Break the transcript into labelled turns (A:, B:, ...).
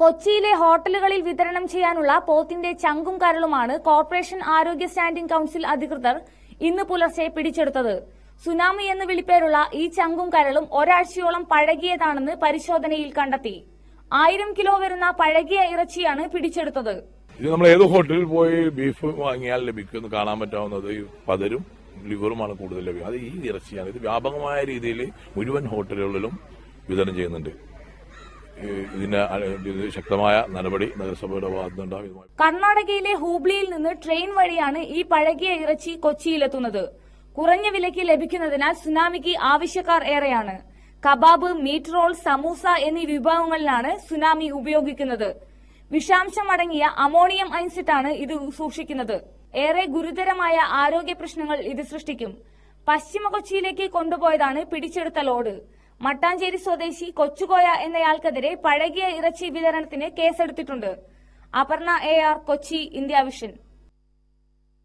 A: കൊച്ചിയിലെ ഹോട്ടലുകളിൽ വിതരണം ചെയ്യാനുള്ള പോത്തിന്റെ ചങ്കും കരളുമാണ് കോർപ്പറേഷൻ ആരോഗ്യ സ്റ്റാൻഡിംഗ് കൌൺസിൽ അധികൃതർ ഇന്ന് പുലർച്ചെ പിടിച്ചെടുത്തത്. സുനാമി എന്ന് വിളിപ്പേരുള്ള ഈ ചങ്കും കരളും ഒരാഴ്ചയോളം പഴകിയതാണെന്ന് പരിശോധനയിൽ കണ്ടെത്തി. 1000 കിലോ വരുന്ന പഴകിയ ഇറച്ചിയാണ് പിടിച്ചെടുത്തത്.
B: ഇത് നമ്മൾ ഏത് ഹോട്ടലിൽ പോയി ബീഫ് വാങ്ങിയാൽ ലഭിക്കുമെന്ന് കാണാൻ പറ്റാവുന്നത് പതരും ലിവറുമാണ് കൂടുതൽ ലഭിക്കുക. അത് ഈ ഇറച്ചിയാണ്. ഇത് വ്യാപകമായ രീതിയിൽ മുഴുവൻ ഹോട്ടലുകളിലും വിതരണം ചെയ്യുന്നുണ്ട്. ഇതിന് ശക്തമായ നടപടി നഗരസഭയുടെ ഭാഗത്തുനിന്നുണ്ടാകും.
A: കർണാടകയിലെ ഹൂബ്ലിയിൽ നിന്ന് ട്രെയിൻ വഴിയാണ് ഈ പഴകിയ ഇറച്ചി കൊച്ചിയിലെത്തുന്നത്. കുറഞ്ഞ വിലയ്ക്ക് ലഭിക്കുന്നതിനാൽ സുനാമിക്ക് ആവശ്യക്കാർ ഏറെയാണ്. കബാബ്, മീറ്റ് റോൾ, സമൂസ എന്നീ വിഭവങ്ങളിലാണ് സുനാമി ഉപയോഗിക്കുന്നത്. വിഷാംശം അടങ്ങിയ അമോണിയം ഐൻസിട്ടാണ് ഇത് സൂക്ഷിക്കുന്നത്. ഏറെ ഗുരുതരമായ ആരോഗ്യ പ്രശ്നങ്ങൾ ഇത് സൃഷ്ടിക്കും. പശ്ചിമ കൊച്ചിയിലേക്ക് കൊണ്ടുപോയതാണ് പിടിച്ചെടുത്ത ലോഡ്. മട്ടാഞ്ചേരി സ്വദേശി കൊച്ചുകോയ എന്നയാൾക്കെതിരെ പഴകിയ ഇറച്ചി വിതരണത്തിന് കേസെടുത്തിട്ടുണ്ട്. Aparna AR, Kochi, India vision.